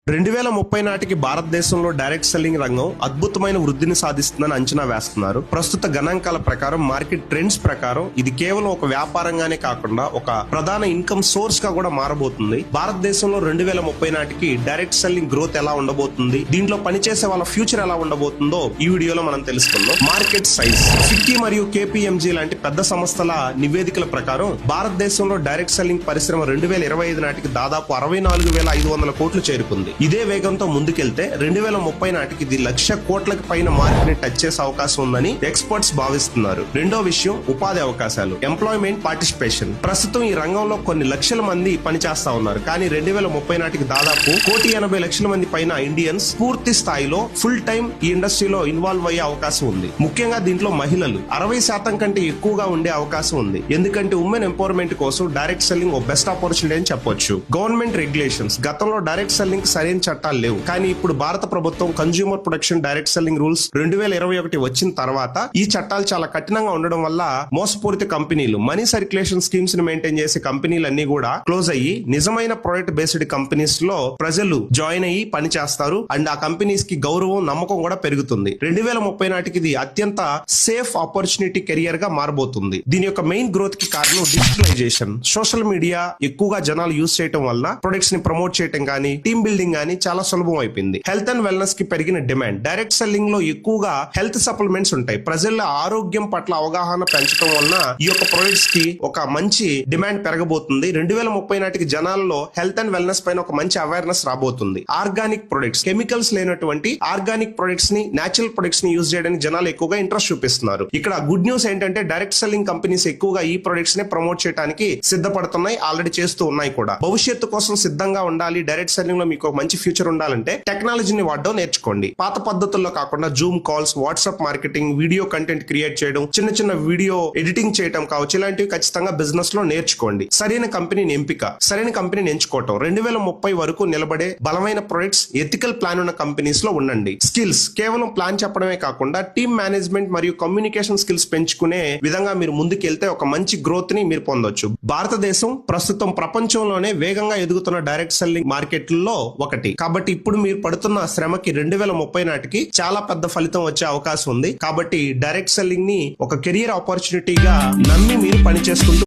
2030 నాటికి భారతదేశంలో direct selling రంగం అద్భుతమైన వృద్ధిని సాధిస్తుందని అంచనా వేస్తున్నారు. ప్రస్తుత గణాంకాల ప్రకారం, మార్కెట్ ట్రెండ్స్ ప్రకారం ఇది కేవలం ఒక వ్యాపారంగానే కాకుండా ఒక ప్రధాన ఇన్కమ్ సోర్స్ గా కూడా మారబోతుంది. భారతదేశంలో 2030 నాటికి డైరెక్ట్ సెల్లింగ్ గ్రోత్ ఎలా ఉండబోతుంది, దీంట్లో పనిచేసే వాళ్ళ ఫ్యూచర్ ఎలా ఉండబోతుందో ఈ వీడియోలో మనం తెలుసుకుందాం. Market size. ఫిక్కీ మరియు కేపీఎంజీ లాంటి పెద్ద సంస్థల నివేదికల ప్రకారం భారతదేశంలో డైరెక్ట్ సెల్లింగ్ పరిశ్రమ 2025 నాటికి దాదాపు 64,500 కోట్లు చేరుకుంది. ఇదే వేగంతో ముందుకెళ్తే 2030 నాటికి ఇది 1,00,000 కోట్లకు పైన మార్కెట్ ని టచ్ చేసే అవకాశం ఉందని ఎక్స్పర్ట్స్ భావిస్తున్నారు. రెండో విషయం ఉపాధి అవకాశాలు, ఎంప్లాయ్మెంట్ పార్టిసిపేషన్. ప్రస్తుతం ఈ రంగంలో కొన్ని లక్షల మంది పనిచేస్తా ఉన్నారు, కానీ 2030 నాటికి దాదాపు 1,80,00,000 మంది పైన ఇండియన్స్ పూర్తి స్థాయిలో ఫుల్ టైం ఈ ఇండస్ట్రీలో ఇన్వాల్వ్ అయ్యే అవకాశం ఉంది. ముఖ్యంగా దీంట్లో మహిళలు 60% కంటే ఎక్కువగా ఉండే అవకాశం ఉంది. ఎందుకంటే ఉమెన్ ఎంపవర్మెంట్ కోసం డైరెక్ట్ సెల్లింగ్ ఓ బెస్ట్ ఆపర్చునిటీ అని చెప్పొచ్చు. Government regulations. గతంలో డైరెక్ట్ సెల్లింగ్ సరైన చట్టాలు లేవు, కానీ ఇప్పుడు భారత ప్రభుత్వం consumer protection direct selling rules 2021 వచ్చిన తర్వాత ఈ చట్టాలు చాలా కఠినంగా ఉండడం వల్ల మోసపూరిత కంపెనీలు, మనీ సర్క్యులేషన్ స్కీమ్స్ ని మెయింటైన్ చేసే కంపెనీలన్నీ కూడా క్లోజ్ అయ్యి నిజమైన ప్రొడక్ట్ బేస్డ్ కంపెనీస్ లో ప్రజలు జాయిన్ అయ్యి పని చేస్తారు. అండ్ ఆ కంపెనీస్ కి గౌరవం, నమ్మకం కూడా పెరుగుతుంది. 2030 నాటికి ఇది అత్యంత సేఫ్ ఆపర్చునిటీ కెరియర్ గా మారబోతుంది. దీని యొక్క మెయిన్ గ్రోత్ కి కారణం డిజిటలైజేషన్. సోషల్ మీడియా ఎక్కువగా జనాలు యూజ్ చేయడం వల్ల ప్రొడక్ట్స్ ని ప్రమోట్ చేయడం గానీ, టీమ్ బిల్డింగ్ గానీ చాలా సులభం అయిపోయింది. హెల్త్ అండ్ వెల్నెస్ కి పెరిగిన డిమాండ్. డైరెక్ట్ సెల్లింగ్ లో ఎక్కువగా హెల్త్ సప్లిమెంట్స్ ఉంటాయి. ప్రజల ఆరోగ్యం పట్ల అవగాహన పెంచడం వలన ఈ యొక్క ప్రొడక్ట్స్ కి ఒక మంచి డిమాండ్ పెరగబోతుంది. 2030 నాటికి జనాల్లో హెల్త్ అండ్ వెల్నెస్ పైన ఒక మంచి అవేర్నెస్ రాబోతుంది. ఆర్గానిక్ ప్రొడక్ట్స్, కెమికల్స్ లేనటువంటి ఆర్గానిక్ ప్రొడక్ట్స్ ని, నేచురల్ ప్రొడక్ట్స్ ని యూజ్ చేయడానికి జనాలు ఎక్కువగా ఇంట్రెస్ట్ చూపిస్తున్నారు. ఇక్కడ గుడ్ న్యూస్ ఏంటంటే డైరెక్ట్ సెల్లింగ్ కంపెనీస్ ఎక్కువగా ఈ ప్రొడక్ట్స్ ని ప్రమోట్ చేయడానికి సిద్ధపడుతున్నాయి, ఆల్రెడీ చేస్తూ ఉన్నాయి కూడా. భవిష్యత్తు కోసం సిద్ధంగా ఉండాలి, డైరెక్ట్ సెల్లింగ్ లో మీకు మంచి ఫ్యూచర్ ఉండాలంటే టెక్నాలజీని వాడడం నేర్చుకోండి. పాత పద్ధతుల్లో కాకుండా Zoom calls, WhatsApp marketing, video content create చేయడం, చిన్న చిన్న వీడియో ఎడిటింగ్ చేయడం కావచ్చు, ఇలాంటివి ఖచ్చితంగా బిజినెస్ లో నేర్చుకోండి. సరైన కంపెనీని ఎంపిక, సరైన కంపెనీని ఎంచుకోవటం. 2030 వరకు నిలబడే బలమైన ప్రొడక్ట్స్, ఎథికల్ ప్లాన్ ఉన్న కంపెనీస్ లో ఉండండి. స్కిల్స్. కేవలం ప్లాన్ చెప్పడమే కాకుండా టీమ్ మేనేజ్మెంట్ మరియు కమ్యూనికేషన్ స్కిల్స్ పెంచుకునే విధంగా మీరు ముందుకెళ్తే ఒక మంచి గ్రోత్ ని మీరు పొందొచ్చు. భారతదేశం ప్రస్తుతం ప్రపంచంలోనే వేగంగా ఎదుగుతున్న డైరెక్ట్ సెల్లింగ్ మార్కెట్లలో ఒకటి. కాబట్టి ఇప్పుడు మీరు పడుతున్న శ్రమకి 2030 నాటికి చాలా పెద్ద ఫలితం వచ్చే అవకాశం ఉంది. కాబట్టి డైరెక్ట్ సెల్లింగ్ ని ఒక కెరియర్ ఆపర్చునిటీగా నమ్మి మీరు పని చేసుకుంటూ